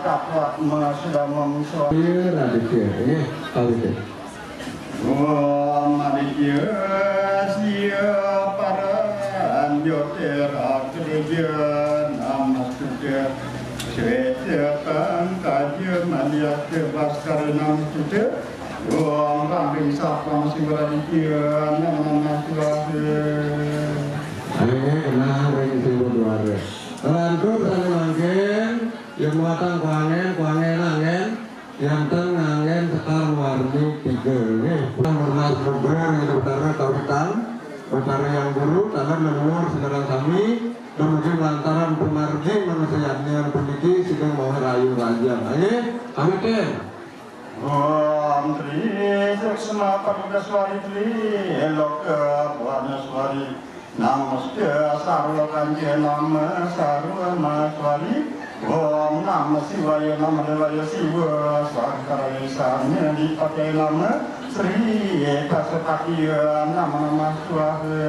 kaplat sudah memisah. Maria sia para joter akreja namaste Swetkan kaje Maria kebaskar namaste Om Rambing Sapang Siwaraditya Namaste nah ring Siwaraditya lanjut dari mangken yang matang kuangen angen yang tengangen sekar warni tiga bernas beber itu utara kawitan utara yang dulu tanah leluhur sekarang kami menuju lantaran pemargi manusianya pendiki sedang mau rayu raja kami ten Om Tri Seksama Padukaswari Tri Elok Wadaswari Namaste Sarwa Kanje Nama Sarwa Maswari Om Nama Sivaya Nama Devaya Siva Sakaraya Sanya dipakai nama Sri Ekasepatiya Nama Swaha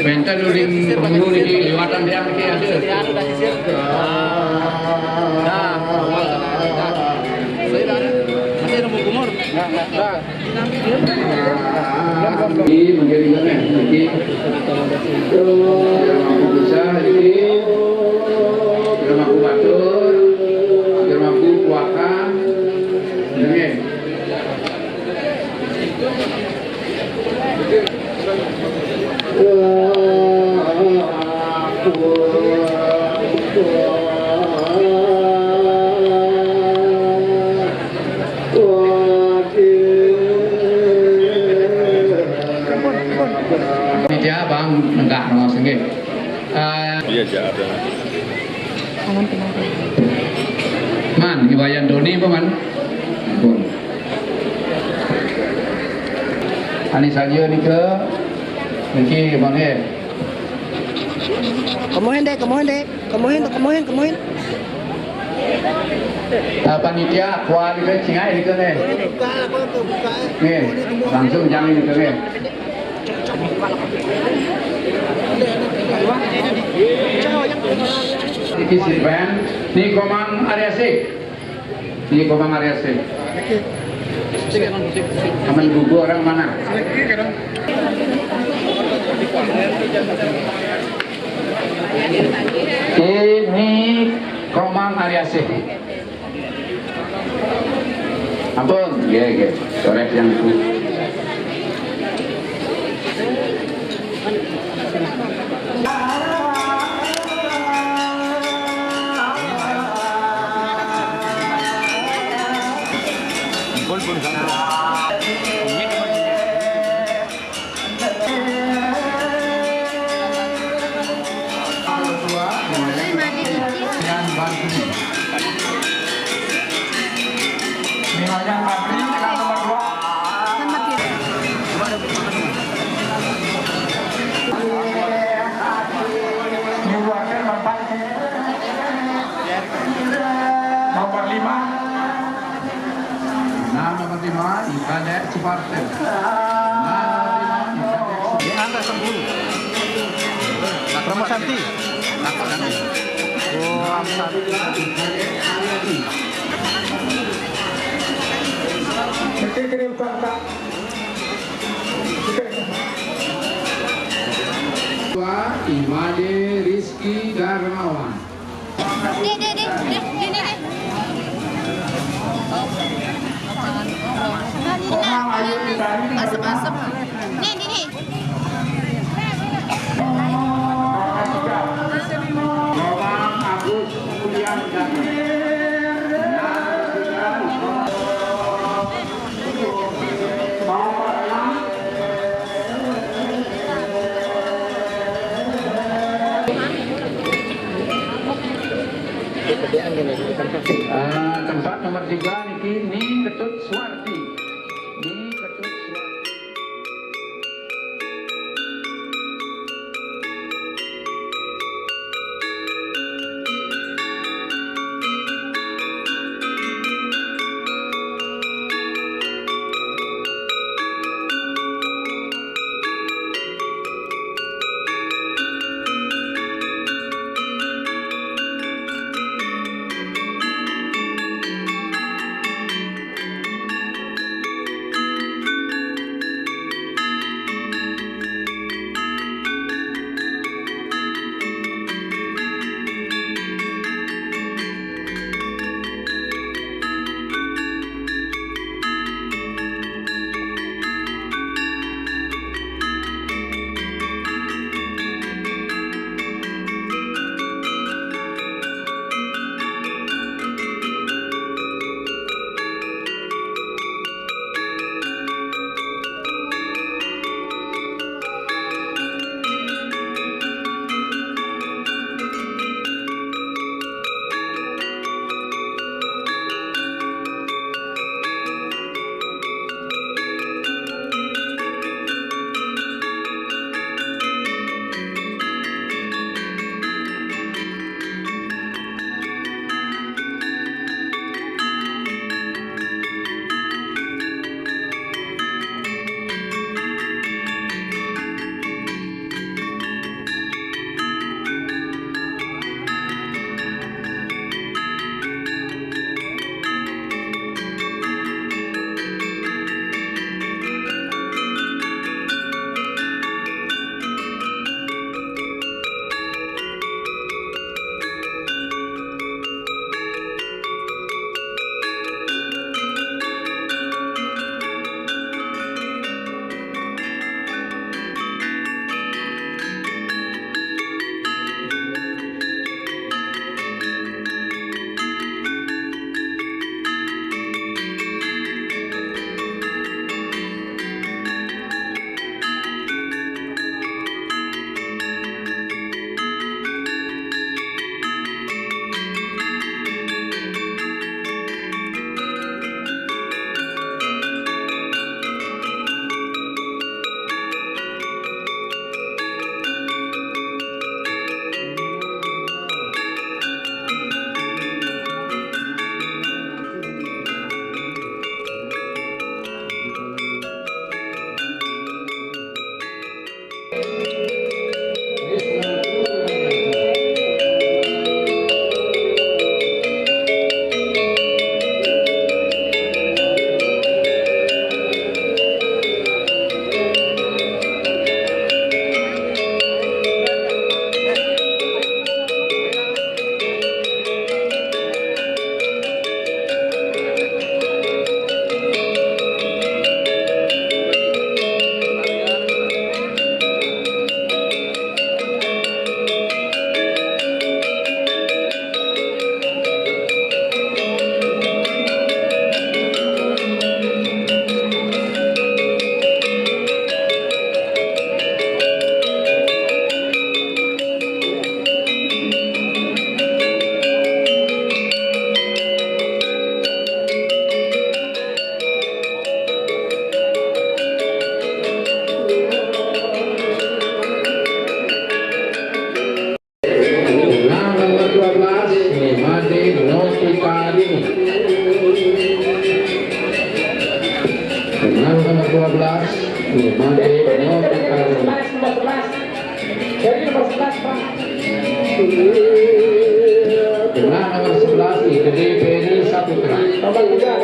Mental uling dulu nih liwatan dia nih ada. Udah sisir. Nah, awal sana. Saya ada. Masih ada kumur. Nah. Ini menjadi mana? Jadi mampu besar ini, mampu batur, mampu puakan, ini. Dia bang enggak nomor sengit. Iya ada. Man, iwayan doni apa man? Pun. Ani saja ni ke, mungkin mana? Kemuhin. Panitia kuat ni ke, cingai ni ke ni. Ni, langsung jangan ni ke ni. Ini silvan, ni komang area C. Aman bubu orang mana? Ini komang area C. Ampun, ya, sore yang itu. Nomor 5 Ibadah Ciparten. Di angka 10. Promo Santi. Oh, Santi. Kirim kontak. Imade Rizky Darmawan. Asap. Nih. Tempat nomor 3 ini Ketut Swarti. 12 Mandi no Pikari. Jadi nomor 11 Pak. Dengan nomor 11 Ikedi Peri Saputra. Nomor 3.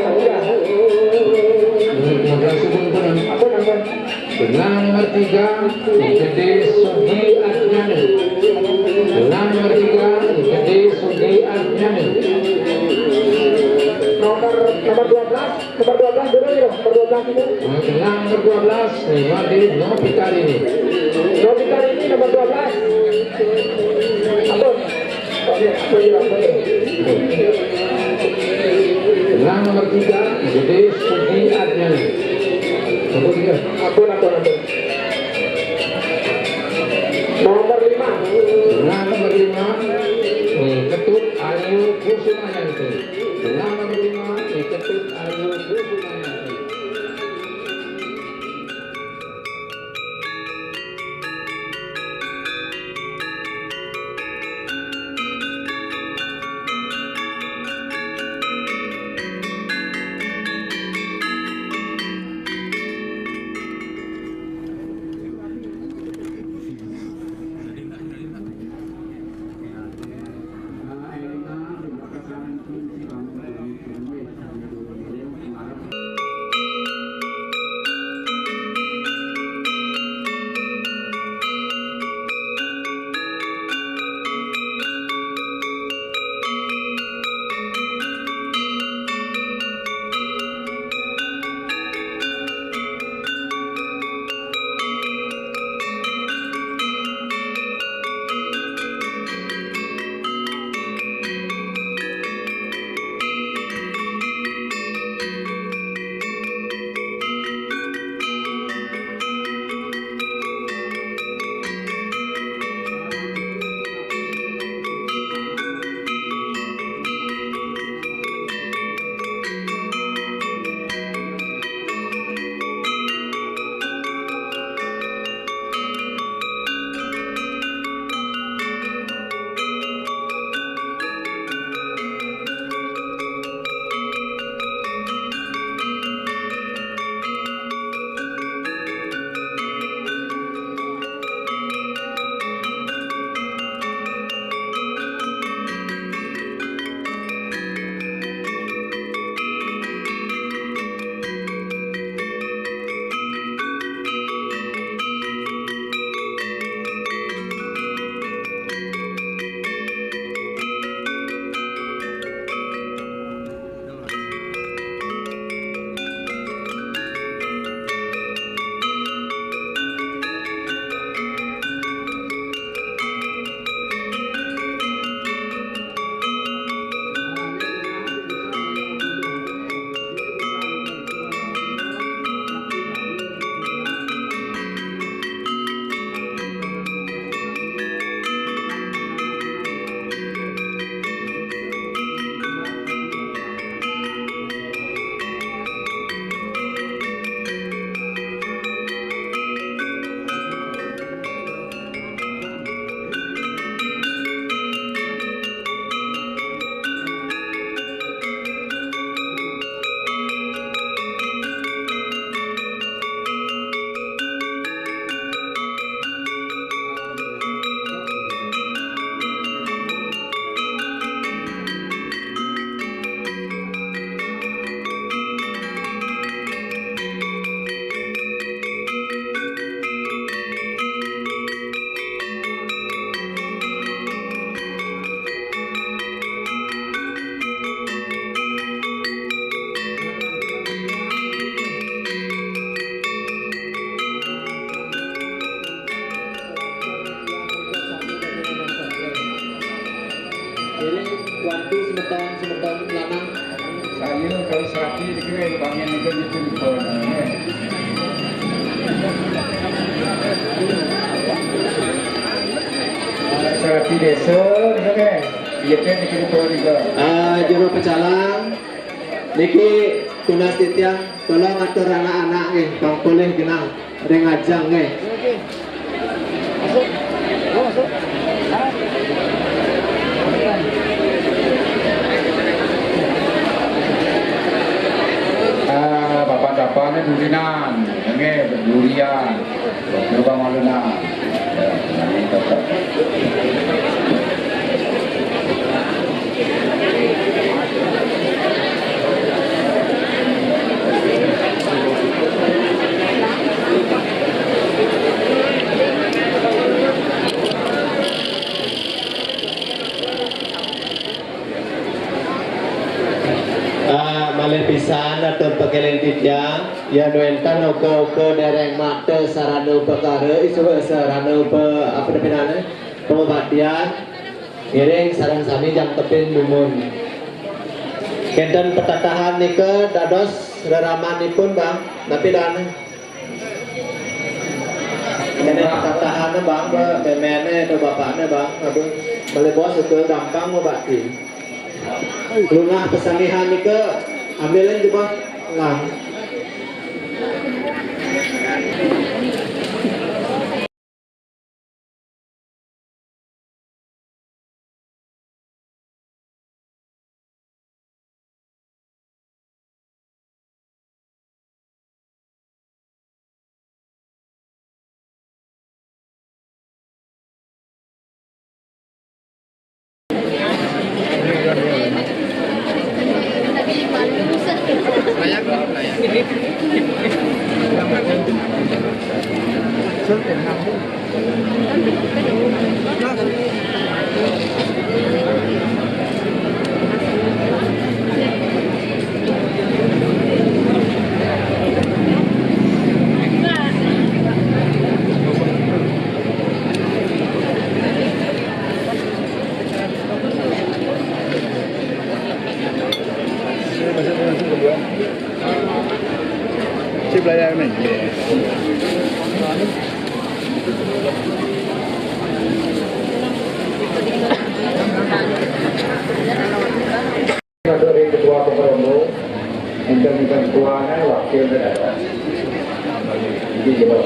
Dengan nomor 3 Ikedi Sugi Adnyani. Dengan nomor 3 Ikedi Sugi Adnyani. Nomor 12 dulu ya, nomor 12 itu. Dengan nomor 12 Mandi no Pikari. Nomor ini nomor 12. Dengan nomor 3 Ikedi Sugi Adnyani. Nomor 3. Ampun. Nomor 5. Dengan nomor 5 Ketut Ayu Kusumayanti. Dengan nomor 5 Ketut Ayu Kusumayanti. Prakerti Desa nika ke. Iya kan niki juga. Juru pecalang niki tunas titiang tolong atur anak-anak nggih, bang boleh kenal ada ngajang nggih. Masuk. Bapak-bapaknya dulinan. pisan atau pekeleng titiang ya nuentan oko dereng mata sarana perkara isu sarana apa namanya pengobatian iring sarang sami jam tepin mumun kenten petatahan nike dados reramanipun bang tapi dan ini petatahan bang memene atau bapaknya bang aduh melebos itu gampang ngobati lunah pesangihan nike ambilin coba lang Chip layar nih. Dari ketua Pemerintah, enten ketuanya wakil daerah. Jadi coba.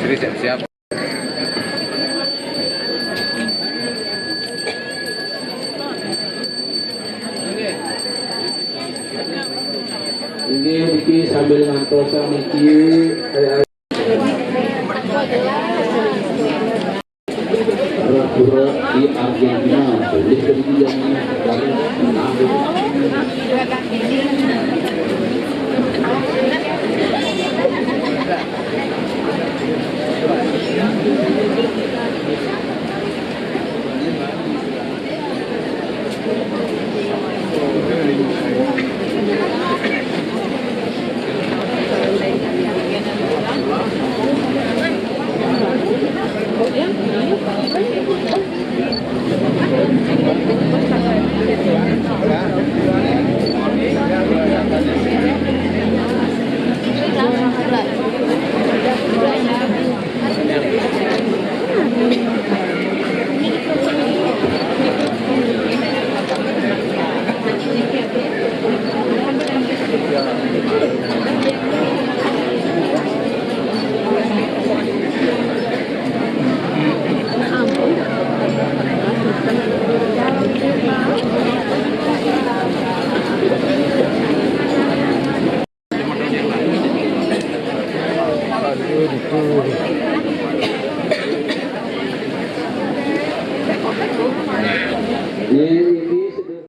Jadi siap-siap. ini sambil ngantosan niki kayak pura di Argentina boleh kemudian